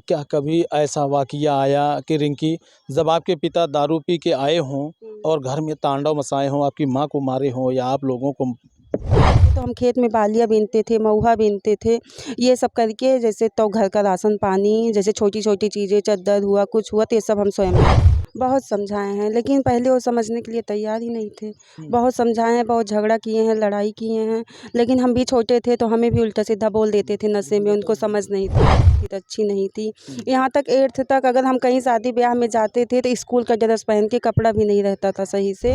क्या कभी ऐसा वाक़या आया कि रिंकी, जब आपके पिता दारू पी के आए हों और घर में तांडव मचाए हों, आपकी माँ को मारे हों या आप लोगों को? तो हम खेत में बालियाँ बीनते थे, महुआ बीनते थे, ये सब करके जैसे तो घर का राशन पानी, जैसे छोटी-छोटी चीज़ें, चद्दर हुआ, कुछ हुआ तो ये सब हम स्वयं बहुत समझाए हैं, लेकिन पहले वो समझने के लिए तैयार ही नहीं थे। बहुत समझाए हैं, बहुत झगड़ा किए हैं, लड़ाई किए हैं, लेकिन हम भी छोटे थे तो हमें भी उल्टा-सीधा बोल देते थे नशे में, उनको समझ नहीं थी, अच्छी नहीं थी। यहाँ तक 8th तक अगर हम कहीं शादी-ब्याह में जाते थे तो स्कूल का ड्रेस पहन के, कपड़ा भी नहीं रहता था सही से।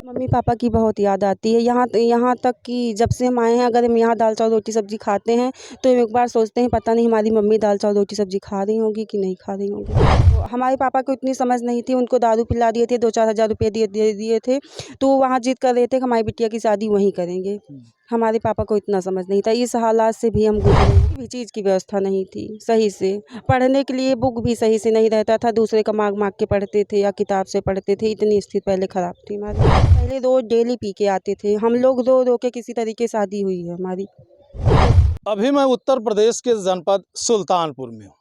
मम्मी पापा की बहुत याद आती है, यहाँ तक कि जब से हम आए हैं अगर हम यहाँ दाल चावल रोटी सब्ज़ी खाते हैं तो हम एक बार सोचते हैं पता नहीं हमारी मम्मी दाल चावल रोटी सब्ज़ी खा रही होंगी कि नहीं खा रही होंगी। तो हमारे पापा को इतनी समझ नहीं थी, उनको दारू पिला दिए थे, 2-4 हज़ार रुपये दे दिए थे, तो वो वहाँ जिद कर रहे थे कि हमारी बिटिया की शादी वहीं करेंगे। हमारे पापा को इतना समझ नहीं था, इस हालात से भी हम गुजरे। किसी भी चीज़ की व्यवस्था नहीं थी सही से, पढ़ने के लिए बुक भी सही से नहीं रहता था, दूसरे का माँग-माँग के पढ़ते थे या किताब से पढ़ते थे, इतनी स्थिति पहले ख़राब थी हमारी। पहले रोज़ डेली पी के आते थे, हम लोग रो-रो के किसी तरीके शादी हुई है हमारी। अभी मैं उत्तर प्रदेश के जनपद सुल्तानपुर में हूँ।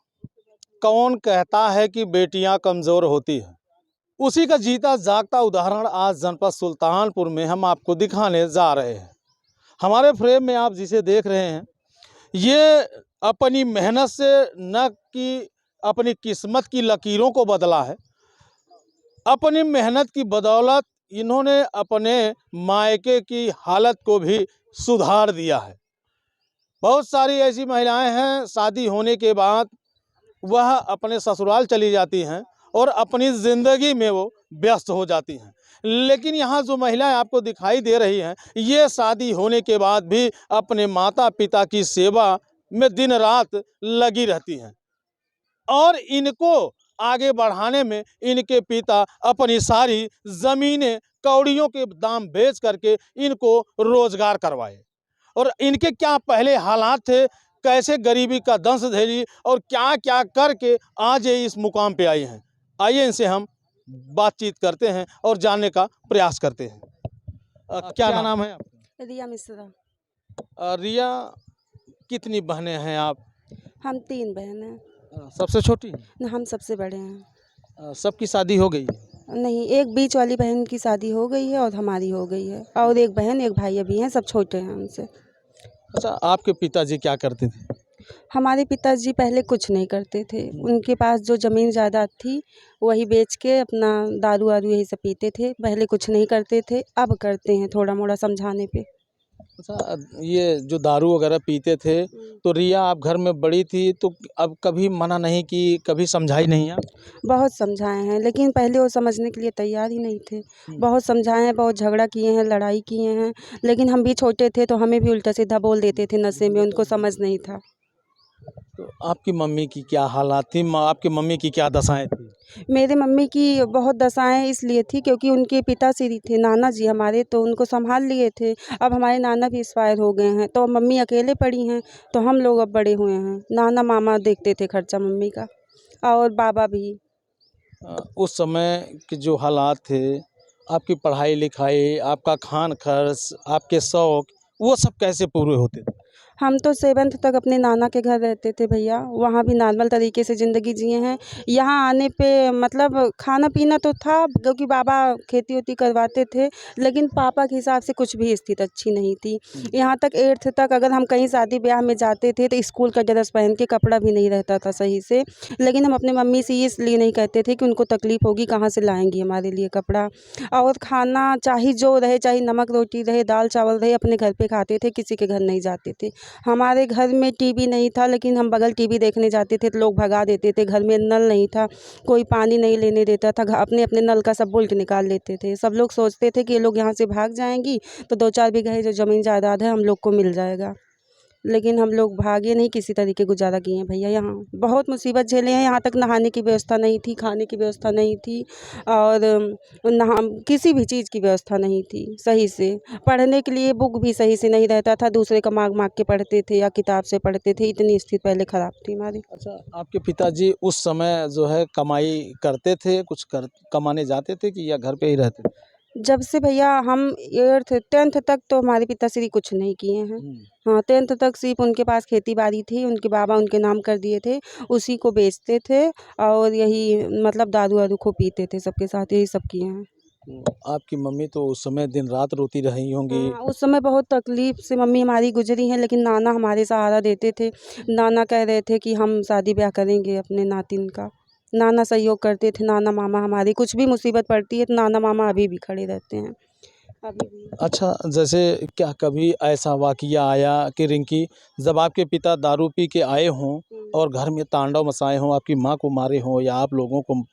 कौन कहता है कि बेटियां कमज़ोर होती हैं, उसी का जीता जागता उदाहरण आज जनपद सुल्तानपुर में हम आपको दिखाने जा रहे हैं। हमारे फ्रेम में आप जिसे देख रहे हैं, ये अपनी मेहनत से न कि अपनी किस्मत की लकीरों को बदला है, अपनी मेहनत की बदौलत इन्होंने अपने मायके की हालत को भी सुधार दिया है। बहुत सारी ऐसी महिलाएं हैं, शादी होने के बाद वह अपने ससुराल चली जाती हैं और अपनी ज़िंदगी में वो व्यस्त हो जाती हैं। लेकिन यहाँ जो महिलाएं आपको दिखाई दे रही हैं, ये शादी होने के बाद भी अपने माता पिता की सेवा में दिन रात लगी रहती हैं और इनको आगे बढ़ाने में इनके पिता अपनी सारी ज़मीनें कौड़ियों के दाम बेच करके इनको रोज़गार करवाए। और इनके क्या पहले हालात थे, कैसे गरीबी का दंश झेली और क्या क्या करके आज ये इस मुकाम पे आए हैं। आइए इनसे हम बातचीत करते हैं और जानने का प्रयास करते हैं। क्या नाम है आपका? रिया मिश्रा। रिया, कितनी बहनें हैं आप? हम 3 बहन हैं। सबसे छोटी हैं? न, हम सबसे बड़े हैं। सबकी शादी हो गई? नहीं, एक बीच वाली बहन की शादी हो गई है और हमारी हो गई है, और एक बहन एक भाई अभी हैं, सब छोटे हैं हमसे। अच्छा, आपके पिताजी क्या करते थे? हमारे पिताजी पहले कुछ नहीं करते थे, उनके पास जो ज़मीन जायदाद थी वही बेच के अपना दारू वारू यही सब पीते थे, पहले कुछ नहीं करते थे, अब करते हैं थोड़ा मोड़ा समझाने पे। अच्छा, ये जो दारू वगैरह पीते थे तो रिया आप घर में बड़ी थी तो अब कभी मना नहीं की, कभी समझाई नहीं आप? बहुत समझाए हैं, लेकिन पहले वो समझने के लिए तैयार ही नहीं थे। बहुत समझाए हैं, बहुत झगड़ा किए हैं, लड़ाई किए हैं, लेकिन हम भी छोटे थे तो हमें भी उल्टा-सीधा बोल देते थे नशे में, उनको समझ नहीं था। तो आपकी मम्मी की क्या हालात थी? आपकी मम्मी की क्या दशाएँ थी? मेरे मम्मी की बहुत दशाएँ इसलिए थी क्योंकि उनके पिताश्री थे, नाना जी हमारे, तो उनको संभाल लिए थे। अब हमारे नाना भी एक्सपायर हो गए हैं, तो मम्मी अकेले पड़ी हैं, तो हम लोग अब बड़े हुए हैं। नाना मामा देखते थे खर्चा मम्मी का, और बाबा भी। उस समय के जो हालात थे, आपकी पढ़ाई लिखाई, आपका खान खर्च, आपके शौक, वो सब कैसे पूरे होते थे? हम तो 7th तक अपने नाना के घर रहते थे भैया, वहाँ भी नॉर्मल तरीके से ज़िंदगी जिए हैं। यहाँ आने पे मतलब खाना पीना तो था क्योंकि बाबा खेती वेती करवाते थे, लेकिन पापा के हिसाब से कुछ भी स्थिति अच्छी नहीं थी। यहाँ तक 8th तक अगर हम कहीं शादी ब्याह में जाते थे तो स्कूल का ड्रेस पहन के, कपड़ा भी नहीं रहता था सही से, लेकिन हम अपने मम्मी से इसलिए नहीं कहते थे कि उनको तकलीफ़ होगी, कहाँ से लाएँगी हमारे लिए कपड़ा। और खाना चाहे जो रहे, चाहे नमक रोटी रहे, दाल चावल रहे, अपने घर पे खाते थे, किसी के घर नहीं जाते थे। हमारे घर में टीवी नहीं था, लेकिन हम बगल टीवी देखने जाते थे तो लोग भगा देते थे। घर में नल नहीं था, कोई पानी नहीं लेने देता था, अपने अपने नल का सब बोल्ट निकाल लेते थे। सब लोग सोचते थे कि ये लोग यहाँ से भाग जाएंगी तो 2-4 बीघे जो ज़मीन जायदाद है हम लोग को मिल जाएगा, लेकिन हम लोग भागे नहीं, किसी तरीके गुजारा किए हैं भैया। यहाँ बहुत मुसीबत झेले हैं, यहाँ तक नहाने की व्यवस्था नहीं थी, खाने की व्यवस्था नहीं थी, और नहा किसी भी चीज़ की व्यवस्था नहीं थी सही से। पढ़ने के लिए बुक भी सही से नहीं रहता था, दूसरे का माँग-माँग के पढ़ते थे या किताब से पढ़ते थे, इतनी स्थिति पहले ख़राब थी हमारी। अच्छा, आपके पिताजी उस समय जो है कमाई करते थे, कुछ कमाने जाते थे कि या घर पे ही रहते थे? जब से भैया हम 8th 10th तक तो हमारे पिताश्री कुछ नहीं किए हैं। हाँ, 10th तक सिर्फ उनके पास खेती बाड़ी थी, उनके बाबा उनके नाम कर दिए थे, उसी को बेचते थे और यही मतलब दारू वारू खूब पीते थे, सबके साथ यही सब किए हैं। आपकी मम्मी तो उस समय दिन रात रोती रही होंगी। हाँ, उस समय बहुत तकलीफ से मम्मी हमारी गुजरी हैं, लेकिन नाना हमारे सहारा देते थे। नाना कह रहे थे कि हम शादी ब्याह करेंगे अपने नातिन का। नाना सहयोग करते थे, नाना मामा हमारी कुछ भी मुसीबत पड़ती है तो नाना मामा अभी भी खड़े रहते हैं, अभी भी। अच्छा, जैसे क्या कभी ऐसा वाक़या आया कि रिंकी, जब आपके पिता दारू पी के आए हों और घर में तांडव मचाए हों, आपकी माँ को मारे हों या आप लोगों को?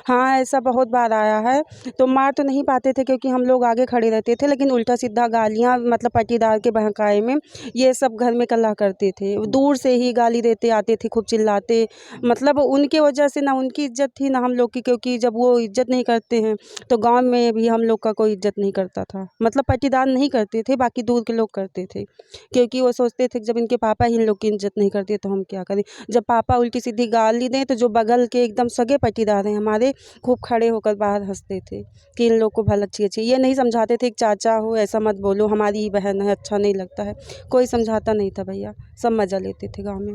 हाँ, ऐसा बहुत बार आया है। तो मार तो नहीं पाते थे क्योंकि हम लोग आगे खड़े रहते थे, लेकिन उल्टा-सीधा गालियाँ मतलब पटीदार के बहकावे में ये सब घर में कलह करते थे। दूर से ही गाली देते आते थे, खूब चिल्लाते। मतलब उनके वजह से ना उनकी इज़्ज़त थी ना हम लोग की, क्योंकि जब वो इज़्ज़त नहीं करते हैं, तो गाँव में भी हम लोग का कोई इज़्ज़त नहीं करता था। मतलब पटीदार नहीं करते थे, बाकी दूर के लोग करते थे। क्योंकि वो सोचते थे कि जब इनके पापा ही इन लोग की इज़्ज़त नहीं करते तो हम क्या करें। जब पापा उल्टी-सीधी गाली दें तो जो बगल के एकदम सगे पटीदार हैं हमारे, खूब खड़े होकर बाहर हँसते थे कि इन लोग को भल अच्छी-अच्छी, ये नहीं समझाते थे कि चाचा हो ऐसा मत बोलो, हमारी ही बहन है, अच्छा नहीं लगता है। कोई समझाता नहीं था भैया, सब मज़ा लेते थे गाँव में।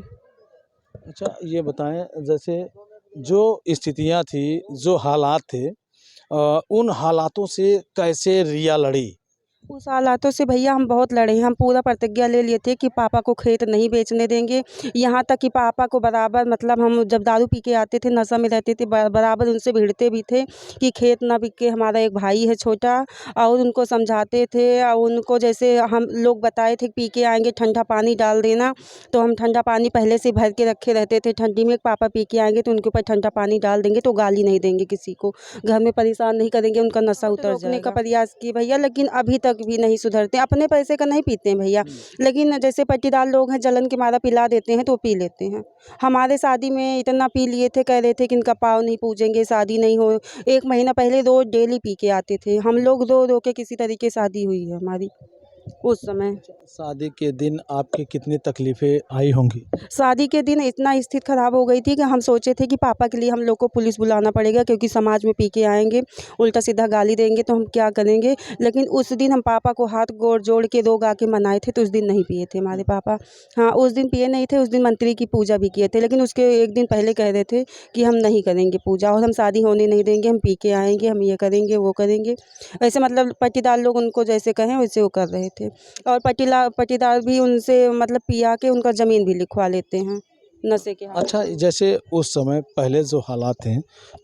अच्छा, ये बताएँ, जैसे जो स्थितियाँ थी, जो हालात थे, उन हालातों से कैसे रिया लड़ी? उस हालातों से भैया हम बहुत लड़े हैं। हम पूरा प्रतिज्ञा ले लिए थे कि पापा को खेत नहीं बेचने देंगे। यहाँ तक कि पापा को बराबर मतलब हम जब दारू पी के आते थे, नशा में रहते थे, बराबर उनसे भिड़ते भी थे कि खेत ना बिके, हमारा एक भाई है छोटा, और उनको समझाते थे और उनको जैसे हम लोग बताए थे कि पी के आएँगे ठंडा पानी डाल देना, तो हम ठंडा पानी पहले से भर के रखे रहते थे ठंडी में, पापा पी के आएँगे तो उनके ऊपर ठंडा पानी डाल देंगे तो गाली नहीं देंगे किसी को, घर में परेशान नहीं करेंगे, उनका नशा उतर जाएगा। रोकने का प्रयास किए भैया, लेकिन अभी तक भी नहीं सुधरते। अपने पैसे का नहीं पीते हैं भैया, लेकिन जैसे पट्टीदार लोग हैं जलन के मारा पिला देते हैं तो वो पी लेते हैं। हमारे शादी में इतना पी लिए थे, कह रहे थे कि इनका पाँव नहीं पूजेंगे, शादी नहीं हो। 1 महीना पहले रोज़ डेली पी के आते थे। हम लोग रो-रो के किसी तरीके शादी हुई है हमारी उस समय। शादी के दिन आपकी कितनी तकलीफ़ें आई होंगी? शादी के दिन इतना स्थिति ख़राब हो गई थी कि हम सोचे थे कि पापा के लिए हम लोग को पुलिस बुलाना पड़ेगा, क्योंकि समाज में पी के आएँगे, उल्टा-सीधा गाली देंगे तो हम क्या करेंगे। लेकिन उस दिन हम पापा को हाथ गोड़ जोड़ के रो गा के मनाए थे, तो उस दिन नहीं पिए थे हमारे पापा। हाँ, उस दिन पिए नहीं थे, उस दिन मंत्री की पूजा भी किए थे, लेकिन उसके 1 दिन पहले कह रहे थे कि हम नहीं करेंगे पूजा और हम शादी होने नहीं देंगे, हम पी के आएँगे, हम ये करेंगे, वो करेंगे। ऐसे मतलब पट्टीदार लोग उनको जैसे कहें वैसे वो कर रहे थे। और पट्टीदार भी उनसे मतलब पिया के उनका ज़मीन भी लिखवा लेते हैं नशे के हालत अच्छा, में। जैसे उस समय पहले जो हालात थे,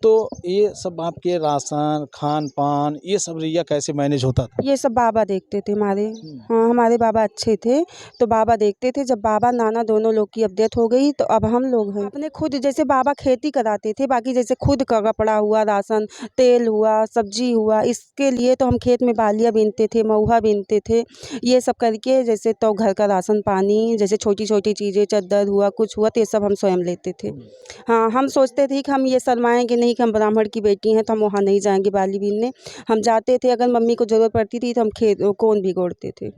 तो ये सब आपके राशन, खान-पान, ये सब रिया कैसे मैनेज होता था? ये सब बाबा देखते थे हमारे। हाँ, हमारे बाबा अच्छे थे, तो बाबा देखते थे। जब बाबा नाना दोनों लोग की अब डेथ हो गई तो अब हम लोग हैं। अपने खुद जैसे बाबा खेती कराते थे, बाकी जैसे खुद का कपड़ा हुआ, राशन, तेल हुआ, सब्जी हुआ, इसके लिए तो हम खेत में बालियाँ बीनते थे, महुआ बीनते थे। ये सब करके जैसे तो घर का राशन पानी, जैसे छोटी-छोटी चीज़ें, चद्दर हुआ, कुछ हुआ तो ये सब हम स्वयं लेते थे। हाँ, हम सोचते थे कि हम ये शर्माएँगे नहीं कि हम ब्राह्मण की बेटी हैं तो हम वहाँ नहीं जाएँगे बाली बीनने। हम जाते थे, अगर मम्मी को ज़रूरत पड़ती थी तो हम कोन भी गोड़ते थे,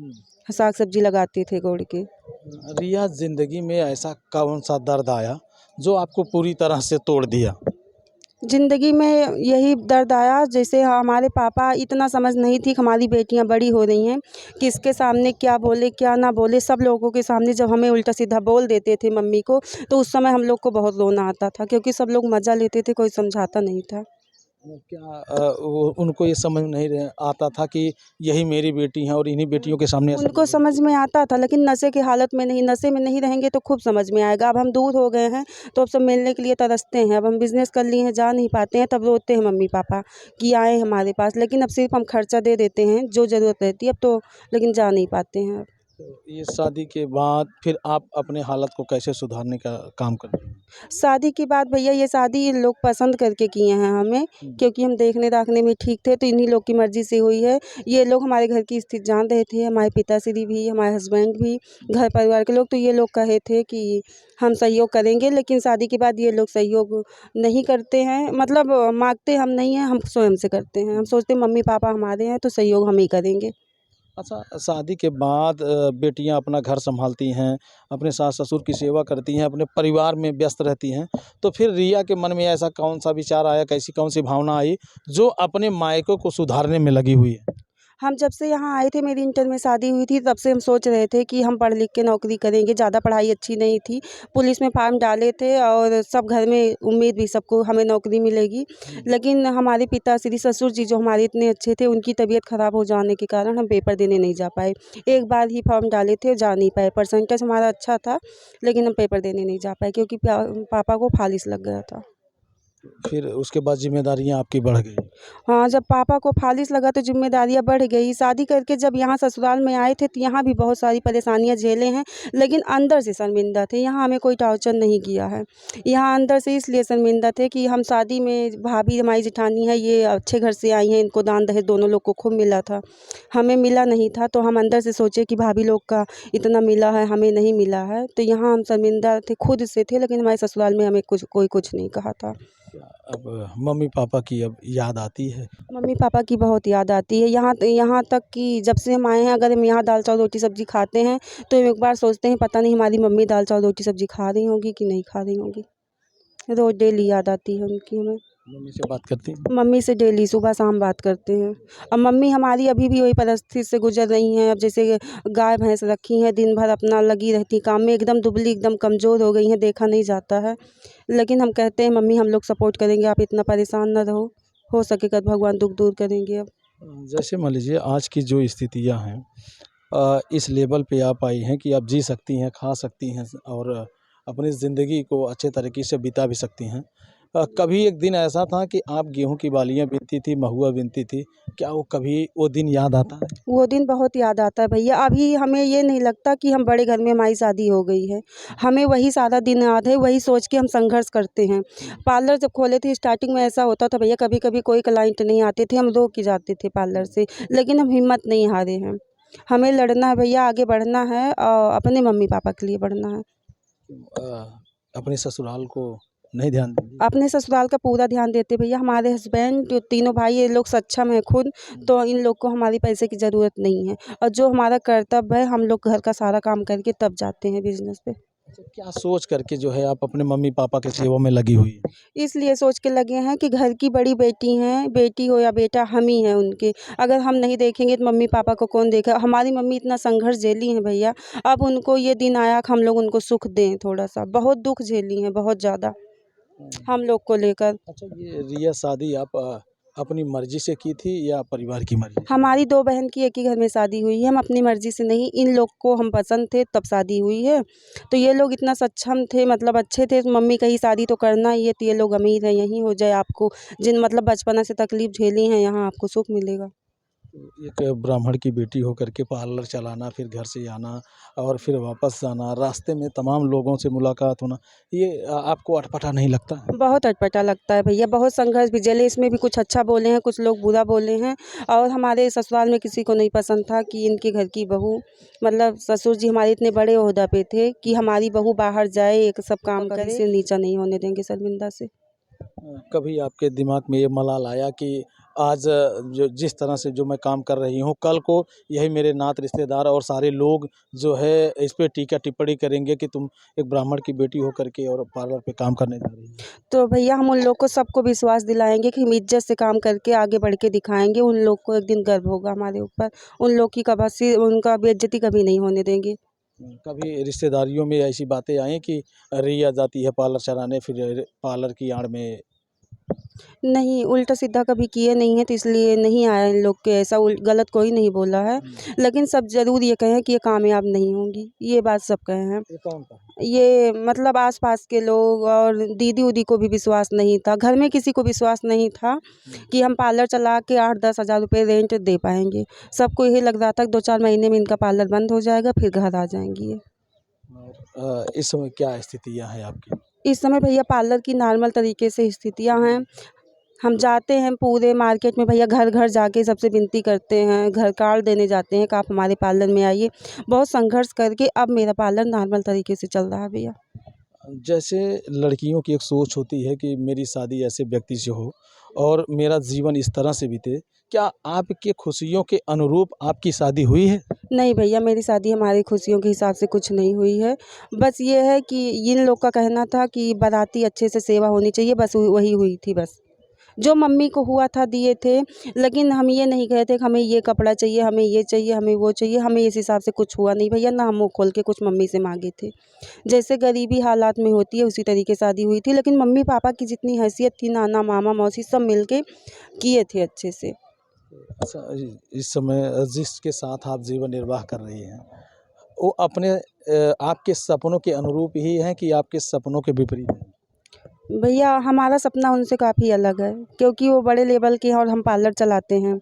साग सब्जी लगाते थे गोड़ के। रिया, ज़िंदगी में ऐसा कौन-सा दर्द आया, जो आपको पूरी तरह से तोड़ दिया? ज़िंदगी में यही दर्द आया, जैसे हमारे पापा इतना समझ नहीं थी कि हमारी बेटियां बड़ी हो रही हैं, किसके सामने क्या बोले क्या ना बोले। सब लोगों के सामने जब हमें उल्टा सीधा बोल देते थे मम्मी को, तो उस समय हम लोग को बहुत रोना आता था, क्योंकि सब लोग मज़ा लेते थे, कोई समझाता नहीं था। क्या वो उनको ये समझ नहीं रह आता था कि यही मेरी बेटी है और इन्हीं बेटियों के सामने ऐसा उनको बोल रही समझ में आता था, लेकिन नशे की हालत में नहीं, नशे में नहीं रहेंगे तो खूब समझ में आएगा। अब हम दूर हो गए हैं तो अब सब मिलने के लिए तरसते हैं। अब हम बिज़नेस कर लिए हैं, जा नहीं पाते हैं, तब रोते हैं मम्मी पापा कि आए हमारे पास, लेकिन अब सिर्फ हम खर्चा दे देते हैं जो ज़रूरत रहती है अब तो, लेकिन जा नहीं पाते हैं अब। तो ये शादी के बाद फिर आप अपने हालत को कैसे सुधारने का काम करते हैं? शादी के बाद भैया ये शादी लोग पसंद करके किए हैं हमें, क्योंकि हम देखने-दाखने में ठीक थे तो इन्हीं लोग की मर्ज़ी से हुई है। ये लोग हमारे घर की स्थिति जान रहे थे, हमारे पिताश्री भी, हमारे हस्बैंड भी, घर परिवार के लोग, तो ये लोग कहे थे कि हम सहयोग करेंगे, लेकिन शादी के बाद ये लोग सहयोग नहीं करते हैं। मतलब माँगते हम नहीं हैं, हम स्वयं से करते हैं। हम सोचते हैं मम्मी-पापा हमारे हैं तो सहयोग हम ही करेंगे। अच्छा, शादी के बाद बेटियां अपना घर संभालती हैं, अपने सास ससुर की सेवा करती हैं, अपने परिवार में व्यस्त रहती हैं, तो फिर रिया के मन में ऐसा कौन सा विचार आया, कैसी कौन सी भावना आई जो अपने मायकों को सुधारने में लगी हुई है? हम जब से यहाँ आए थे, मेरी इंटर में शादी हुई थी, तब से हम सोच रहे थे कि हम पढ़ लिख के नौकरी करेंगे। ज़्यादा पढ़ाई अच्छी नहीं थी, पुलिस में फार्म डाले थे और सब घर में उम्मीद भी सबको हमें नौकरी मिलेगी। लेकिन हमारे पिताश्री ससुर जी जो हमारे इतने अच्छे थे, उनकी तबीयत ख़राब हो जाने के कारण हम पेपर देने नहीं जा पाए। एक बार ही फॉर्म डाले थे और जा नहीं पाए। परसेंटेज हमारा अच्छा था, लेकिन हम पेपर देने नहीं जा पाए क्योंकि पापा को फालिस लग गया था। फिर उसके बाद जिम्मेदारियां आपकी बढ़ गई। हाँ, जब पापा को फालिस लगा तो ज़िम्मेदारियाँ बढ़ गई। शादी करके जब यहाँ ससुराल में आए थे तो यहाँ भी बहुत सारी परेशानियाँ झेले हैं, लेकिन अंदर से शर्मिंदा थे। यहाँ हमें कोई टॉर्चर नहीं किया है। यहाँ अंदर से इसलिए शर्मिंदा थे कि हम शादी में, भाभी हमारी जेठानी है, ये अच्छे घर से आई हैं, इनको दान दहेज दोनों लोग को खूब मिला था। हमें मिला नहीं था, तो हम अंदर से सोचे कि भाभी लोग का इतना मिला है, हमें नहीं मिला है। तो यहाँ हम शर्मिंदा थे, खुद से थे, लेकिन हमारे ससुराल में हमें कोई कुछ नहीं कहा था। अब मम्मी पापा की अब याद आती है? मम्मी पापा की बहुत याद आती है। यहाँ तक कि जब से हम आए हैं, अगर हम यहाँ दाल चावल रोटी सब्ज़ी खाते हैं तो हम एक बार सोचते हैं पता नहीं हमारी मम्मी दाल चावल रोटी सब्ज़ी खा रही होंगी कि नहीं खा रही होंगी। रोज़ डेली याद आती है उनकी हमें। मम्मी से बात करती हैं? मम्मी से डेली सुबह शाम बात करते हैं। अब मम्मी हमारी अभी भी वही परिस्थिति से गुजर रही हैं। अब जैसे गाय भैंस रखी हैं, दिन भर अपना लगी रहती काम में, एकदम दुबली, एकदम कमज़ोर हो गई हैं, देखा नहीं जाता है। लेकिन हम कहते हैं मम्मी हम लोग सपोर्ट करेंगे, आप इतना परेशान ना रहो, हो सकेगा तो भगवान दुख दूर करेंगे अब। जैसे मान लीजिए आज की जो स्थितियां हैं, इस लेवल पे आप आई हैं कि आप जी सकती हैं, खा सकती हैं और अपनी ज़िंदगी को अच्छे तरीके से बिता भी सकती हैं। कभी एक दिन ऐसा था कि आप गेहूं की बालियां बीनती थी, महुआ बीनती थी, क्या वो कभी वो दिन याद आता है? वो दिन बहुत याद आता है भैया। अभी हमें ये नहीं लगता कि हम बड़े घर में हमारी शादी हो गई है। हमें वही सारा दिन याद है, वही सोच के हम संघर्ष करते हैं। पार्लर जब खोले थे स्टार्टिंग में ऐसा होता था भैया, कभी कभी कोई क्लाइंट नहीं आते थे, हम रो के जाते थे पार्लर से, लेकिन हम हिम्मत नहीं हारे हैं। हमें लड़ना है भैया, आगे बढ़ना है और अपने मम्मी पापा के लिए बढ़ना है। अपने ससुराल को नहीं ध्यान देंगी? अपने ससुराल का पूरा ध्यान देते भैया। हमारे हस्बैंड जो तीनों भाई, ये लोग सक्षम हैं खुद, तो इन लोग को हमारी पैसे की ज़रूरत नहीं है। और जो हमारा कर्तव्य है, हम लोग घर का सारा काम करके तब जाते हैं बिजनेस पे। अच्छा, क्या सोच करके जो है आप अपने मम्मी पापा के सेवा में लगी हुई हैं? इसलिए सोच के लगे हैं कि घर की बड़ी बेटी हैं, बेटी हो या बेटा, हम ही हैं उनके। अगर हम नहीं देखेंगे तो मम्मी पापा को कौन देखेगा। हमारी मम्मी इतना संघर्ष झेली हैं भैया, अब उनको ये दिन आया कि हम लोग उनको सुख दें थोड़ा सा। बहुत दुख झेली हैं, बहुत ज़्यादा, हम लोग को लेकर। अच्छा, ये रिया शादी आप अपनी मर्जी से की थी या परिवार की मर्जी से? हमारी 2 बहन की एक ही घर में शादी हुई है, हम अपनी मर्ज़ी से नहीं, इन लोग को हम पसंद थे तब शादी हुई है। तो ये लोग इतना सक्षम थे, मतलब अच्छे थे, तो मम्मी कही शादी तो करना ही है, तो ये लोग अमीर हैं, यहीं हो जाए, आपको जिन मतलब बचपना से तकलीफ़ झेली हैं, यहाँ आपको सुख मिलेगा। तो एक ब्राह्मण की बेटी होकर के पार्लर चलाना, फिर घर से आना और फिर वापस जाना, रास्ते में तमाम लोगों से मुलाकात होना, ये आपको अटपटा नहीं लगता है? बहुत अटपटा लगता है भैया, बहुत संघर्ष भी झेले, इसमें भी कुछ अच्छा बोले हैं, कुछ लोग बुरा बोले हैं। और हमारे ससुराल में किसी को नहीं पसंद था कि इनके घर की बहू, मतलब ससुर जी हमारे इतने बड़े ओहदा पे थे कि हमारी बहू बाहर जाए, एक सब काम करे, से नीचा नहीं होने देंगे शर्मिंदा से। कभी आपके दिमाग में ये मलाल आया कि आज जो जिस तरह से जो मैं काम कर रही हूँ, कल को यही मेरे नात रिश्तेदार और सारे लोग जो है इस पे टीका टिप्पणी करेंगे कि तुम एक ब्राह्मण की बेटी होकर के और पार्लर पे काम करने जा रही हो? तो भैया हम उन लोग को सबको विश्वास दिलाएंगे कि हम इज्जत से काम करके आगे बढ़ के दिखाएंगे। उन लोग को एक दिन गर्व होगा हमारे ऊपर। उन लोग की कभी उनका बेइज्जती कभी नहीं होने देंगे। कभी रिश्तेदारियों में ऐसी बातें आई कि रिया जाती है पार्लर चलाने, फिर पार्लर की आड़ में? नहीं, उल्टा सीधा कभी किए नहीं हैं, तो इसलिए नहीं आया इन लोग के ऐसा गलत कोई नहीं बोला है। लेकिन सब ज़रूर ये कहे हैं कि ये कामयाब नहीं होंगी, ये बात सब कहे हैं। ये कौन था? ये मतलब आस-पास के लोग और दीदी-उदी को भी विश्वास नहीं था, घर में किसी को विश्वास नहीं था कि हम पार्लर चला के 8-10 हज़ार रुपए रेंट दे पाएँगे। सबको यही लग रहा था कि 2-4 महीने में इनका पार्लर बंद हो जाएगा, फिर घर आ जाएँगी ये। और इस समय क्या स्थितियाँ हैं आपकी? इस समय भैया पार्लर की नॉर्मल तरीके से स्थितियाँ हैं। हम जाते हैं पूरे मार्केट में भैया, घर-घर जाके सबसे विनती करते हैं, घर कार्ड देने जाते हैं कि आप हमारे पार्लर में आइए। बहुत संघर्ष करके अब मेरा पार्लर नॉर्मल तरीके से चल रहा है भैया। जैसे लड़कियों की एक सोच होती है कि मेरी शादी ऐसे व्यक्ति से हो और मेरा जीवन इस तरह से बीते क्या आपकी खुशियों के अनुरूप आपकी शादी हुई है? नहीं भैया, मेरी शादी हमारी खुशियों के हिसाब से कुछ नहीं हुई है। बस ये है कि इन लोग का कहना था कि बाराती अच्छे से सेवा होनी चाहिए, बस वही हुई थी बस। जो मम्मी को हुआ था दिए थे, लेकिन हम ये नहीं कहे थे कि हमें ये कपड़ा चाहिए, हमें ये चाहिए, हमें वो चाहिए, हमें इस हिसाब से कुछ हुआ नहीं भैया, ना हम मुँह खोल के कुछ मम्मी से माँगे थे। जैसे गरीबी हालात में होती है उसी तरीके शादी हुई थी, लेकिन मम्मी-पापा की जितनी हैसियत थी, नाना, मामा, मौसी सब मिल के किए थे अच्छे से। अच्छा, इस समय जिसके साथ आप जीवन निर्वाह कर रही हैं, वो अपने आपके सपनों के अनुरूप ही हैं कि आपके सपनों के विपरीत हैं? भैया हमारा सपना उनसे काफ़ी अलग है, क्योंकि वो बड़े लेवल के हैं और हम पार्लर चलाते हैं,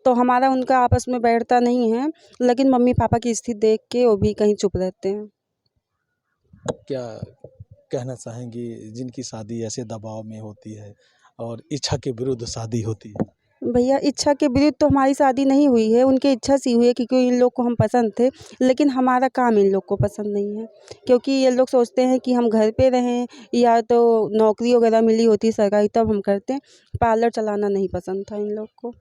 तो हमारा उनका आपस में बैठता नहीं है, लेकिन मम्मी-पापा की स्थिति देख के वो भी कहीं चुप रहते हैं। क्या कहना चाहेंगी जिनकी शादी ऐसे दबाव में होती है और इच्छा के विरुद्ध शादी होती है? भैया इच्छा के विरुद्ध तो हमारी शादी नहीं हुई है, उनकी इच्छा से हुई है, क्योंकि इन लोग को हम पसंद थे, लेकिन हमारा काम इन लोग को पसंद नहीं है, क्योंकि ये लोग सोचते हैं कि हम घर पे रहें या तो नौकरी वगैरह मिली होती सरकारी तब हम करते। पार्लर चलाना नहीं पसंद था इन लोग को।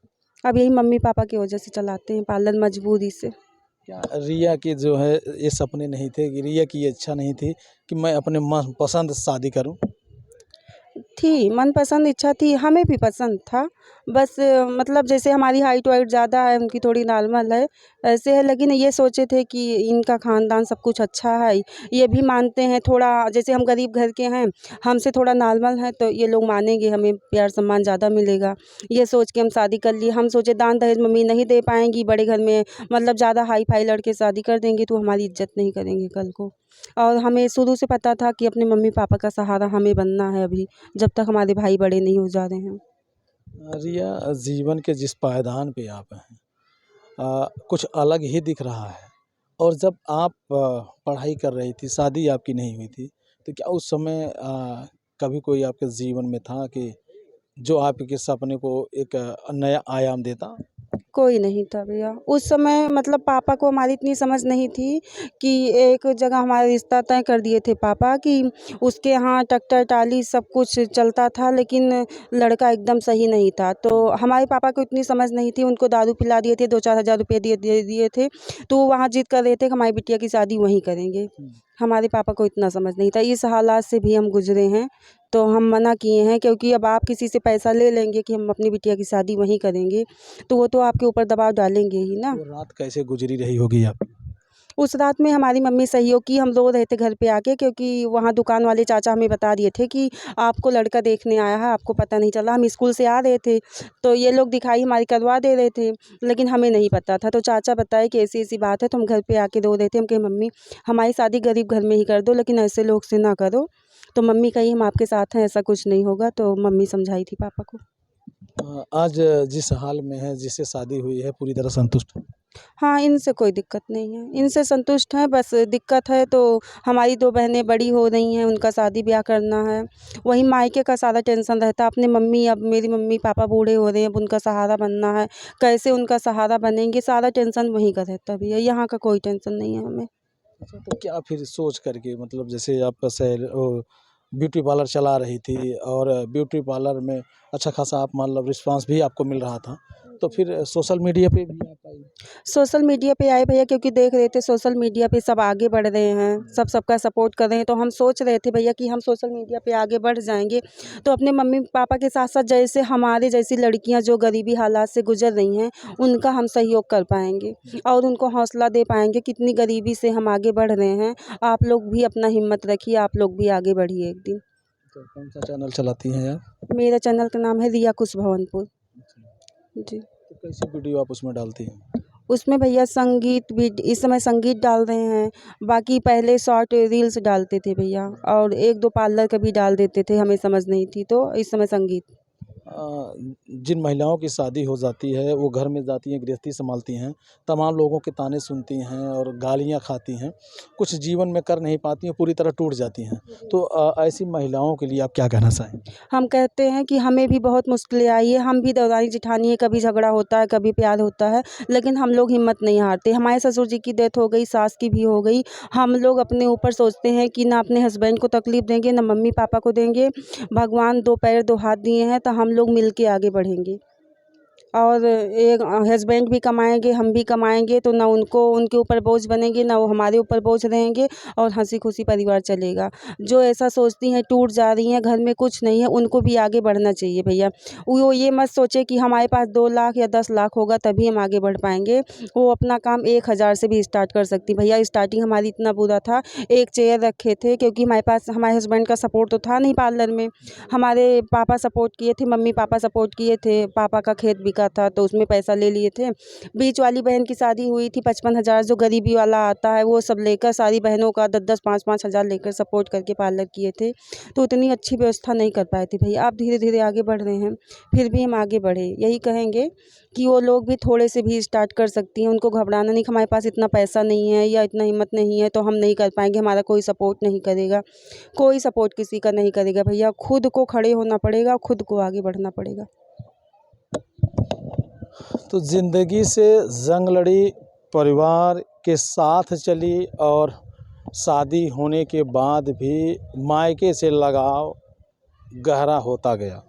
अब यही मम्मी-पापा की वजह से चलाते हैं पार्लर मजबूरी से। क्या रिया के जो है ये सपने नहीं थे कि रिया की ये इच्छा नहीं थी कि मैं अपने मनपसंद शादी करूं? थी, मनपसंद इच्छा थी, हमें भी पसंद था। बस मतलब जैसे हमारी हाइट वाइट ज़्यादा है, उनकी थोड़ी नॉर्मल है, ऐसे है, लेकिन ये सोचे थे कि इनका ख़ानदान सब कुछ अच्छा है। ये भी मानते हैं थोड़ा, जैसे हम गरीब घर के हैं, हमसे थोड़ा नॉर्मल हैं, तो ये लोग मानेंगे, हमें प्यार-सम्मान ज़्यादा मिलेगा। ये सोच के हम शादी कर लिए। हम सोचे दान-दहेज मम्मी नहीं दे पाएँगी, बड़े घर में मतलब ज़्यादा हाई-फ़ाई लड़के शादी कर देंगे तो हमारी इज़्ज़त नहीं करेंगे कल को। और हमें शुरू से पता था कि अपने मम्मी-पापा का सहारा हमें बनना है अभी, जब तक हमारे भाई बड़े नहीं हो जा रहे हैं। रिया, जीवन के जिस पायदान पे आप हैं, कुछ अलग ही दिख रहा है। और जब आप पढ़ाई कर रही थी, शादी आपकी नहीं हुई थी, तो क्या उस समय कभी कोई आपके जीवन में था कि जो आपके सपने को एक नया आयाम देता? कोई नहीं था भैया। उस समय मतलब पापा को हमारी इतनी समझ नहीं थी कि एक जगह हमारा रिश्ता तय कर दिए थे पापा कि उसके यहाँ ट्रैक्टर टाली सब कुछ चलता था, लेकिन लड़का एकदम सही नहीं था। तो हमारे पापा को इतनी समझ नहीं थी, उनको दारू पिला दिए थे, 2-4 हज़ार रुपए दे दिए थे, तो वो वहाँ ज़िद कर रहे थे कि हमारी बिटिया की शादी वहीं करेंगे। हमारे पापा को इतना समझ नहीं था। इस हालात से भी हम गुज़रे हैं, तो हम मना किए हैं, क्योंकि अब आप किसी से पैसा ले लेंगे कि हम अपनी बिटिया की शादी वहीं करेंगे, तो वो तो आपके ऊपर दबाव डालेंगे ही ना। वो रात कैसे गुजरी रही होगी आपकी? उस रात में हमारी मम्मी सहयोग की, हम रो रहे थे घर पे आके, क्योंकि वहाँ दुकान वाले चाचा हमें बता दिए थे कि आपको लड़का देखने आया है, आपको पता नहीं चला। हम स्कूल से आ रहे थे, तो ये लोग दिखाई हमारी करवा दे रहे थे, लेकिन हमें नहीं पता था। तो चाचा बताए कि ऐसी-ऐसी बात है, तो हम घर पे आके रो रहे थे। हम कहे मम्मी हमारी शादी गरीब घर में ही कर दो, लेकिन ऐसे लोग से ना करो। तो मम्मी कही हम आपके साथ हैं, ऐसा कुछ नहीं होगा। तो मम्मी समझाई थी पापा को। आज जिस हाल में है, जिससे शादी हुई है, पूरी तरह संतुष्ट हैं? हाँ, इनसे कोई दिक्कत नहीं है, इनसे संतुष्ट हैं। बस दिक्कत है तो हमारी 2 बहनें बड़ी हो रही हैं, उनका शादी-ब्याह करना है। वहीं मायके का सारा टेंशन रहता है। अपने मम्मी, अब मेरी मम्मी-पापा बूढ़े हो रहे हैं, अब उनका सहारा बनना है। कैसे उनका सहारा बनेंगे, सारा टेंशन वहीं का रहता है भैया, यहाँ का कोई टेंशन नहीं है हमें। अच्छा, तो क्या फिर सोच करके, मतलब जैसे आप ब्यूटी पार्लर चला रही थी और ब्यूटी पार्लर में अच्छा खासा आप मतलब रिस्पांस भी आपको मिल रहा था, तो फिर सोशल मीडिया पे भी आप आई? सोशल मीडिया पे आए भैया, क्योंकि देख रहे थे सोशल मीडिया पे सब आगे बढ़ रहे हैं, सब सबका सपोर्ट कर रहे हैं, तो हम सोच रहे थे भैया कि हम सोशल मीडिया पे आगे बढ़ जाएँगे, तो अपने मम्मी-पापा के साथ-साथ जैसे हमारे जैसी लड़कियाँ जो गरीबी हालात से गुज़र रही हैं, उनका हम सहयोग कर पाएँगे और उनको हौसला दे पाएँगे, कितनी गरीबी से हम आगे बढ़ रहे हैं। आप लोग भी अपना हिम्मत रखिए, आप लोग भी आगे बढ़िए एक दिन। तो कौन-सा चैनल चलाती हैं आप? मेरा चैनल का नाम है रिया कुश भवनपुर। जी। तो कैसी वीडियो आप उसमें डालती हैं? उसमें भैया संगीत भी इस समय संगीत डाल रहे हैं, बाकी पहले शॉर्ट रील्स डालते थे भैया, और 1-2 पार्लर का भी डाल देते थे, हमें समझ नहीं थी, तो इस समय संगीत। अ, जिन महिलाओं की शादी हो जाती है, वो घर में जाती हैं, गृहस्थी संभालती हैं, तमाम लोगों के ताने सुनती हैं और गालियाँ खाती हैं, कुछ जीवन में कर नहीं पाती हैं, पूरी तरह टूट जाती हैं। तो ऐसी महिलाओं के लिए आप क्या कहना चाहेंगे? हम कहते हैं कि हमें भी बहुत मुश्किलें आई है, हम भी देवरानी-जेठानी हैं, कभी झगड़ा होता है, कभी प्यार होता है, लेकिन हम लोग हिम्मत नहीं हारते। हमारे ससुर जी की डेथ हो गई, सास की भी हो गई। हम लोग अपने ऊपर सोचते हैं कि ना अपने हस्बैंड को तकलीफ़ देंगे, ना मम्मी-पापा को देंगे। भगवान 2 पैर 2 हाथ दिए हैं, तो हम लोग मिल के आगे बढ़ेंगे। और एक हस्बैंड भी कमाएंगे, हम भी कमाएंगे, तो ना उनको उनके ऊपर बोझ बनेंगे, ना वो हमारे ऊपर बोझ रहेंगे, और हंसी खुशी परिवार चलेगा। जो ऐसा सोचती हैं टूट जा रही हैं, घर में कुछ नहीं है, उनको भी आगे बढ़ना चाहिए भैया। वो ये मत सोचे कि हमारे पास 2 लाख या 10 लाख होगा तभी हम आगे बढ़ पाएंगे। वो अपना काम 1,000 से भी स्टार्ट कर सकती भैया। स्टार्टिंग हमारी इतना बुरा था, एक चेयर रखे थे क्योंकि हमारे पास हमारे हस्बैंड का सपोर्ट तो था नहीं पार्लर में। हमारे पापा सपोर्ट किए थे, मम्मी पापा सपोर्ट किए थे, पापा का खेत बिका था तो उसमें पैसा ले लिए थे। बीच वाली बहन की शादी हुई थी, 55,000 जो गरीबी वाला आता है वो सब लेकर, सारी बहनों का 10-10 5-5 हज़ार लेकर सपोर्ट करके पार्लर किए थे। तो उतनी अच्छी व्यवस्था नहीं कर पाए थे भैया। आप धीरे धीरे आगे बढ़ रहे हैं, फिर भी हम आगे बढ़े। यही कहेंगे कि वो लोग भी थोड़े से भी स्टार्ट कर सकती हैं, उनको घबराना नहीं कि हमारे पास इतना पैसा नहीं है या इतना हिम्मत नहीं है तो हम नहीं कर पाएंगे, हमारा कोई सपोर्ट नहीं करेगा। कोई सपोर्ट किसी का नहीं करेगा भैया। खुद को खड़े होना पड़ेगा, खुद को आगे बढ़ना पड़ेगा। तो ज़िंदगी से जंग लड़ी, परिवार के साथ चली और शादी होने के बाद भी मायके से लगाव गहरा होता गया।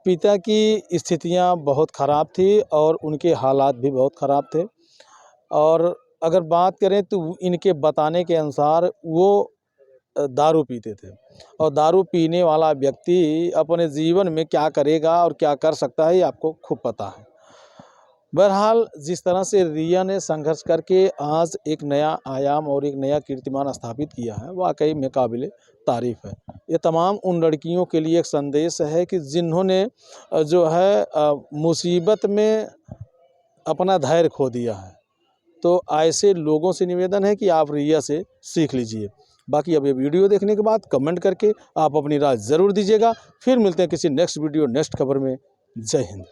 पिता की स्थितियां बहुत ख़राब थी और उनके हालात भी बहुत ख़राब थे। और अगर बात करें तो इनके बताने के अनुसार वो दारू पीते थे, और दारू पीने वाला व्यक्ति अपने जीवन में क्या करेगा और क्या कर सकता है ये आपको खूब पता है। बहरहाल जिस तरह से रिया ने संघर्ष करके आज एक नया आयाम और एक नया कीर्तिमान स्थापित किया है, वाकई में काबिले तारीफ़ है। ये तमाम उन लड़कियों के लिए एक संदेश है कि जिन्होंने जो है मुसीबत में अपना धैर्य खो दिया है। तो ऐसे लोगों से निवेदन है कि आप रिया से सीख लीजिए। बाकी अब ये वीडियो देखने के बाद कमेंट करके आप अपनी राय ज़रूर दीजिएगा। फिर मिलते हैं किसी नेक्स्ट वीडियो नेक्स्ट खबर में। जय हिंद।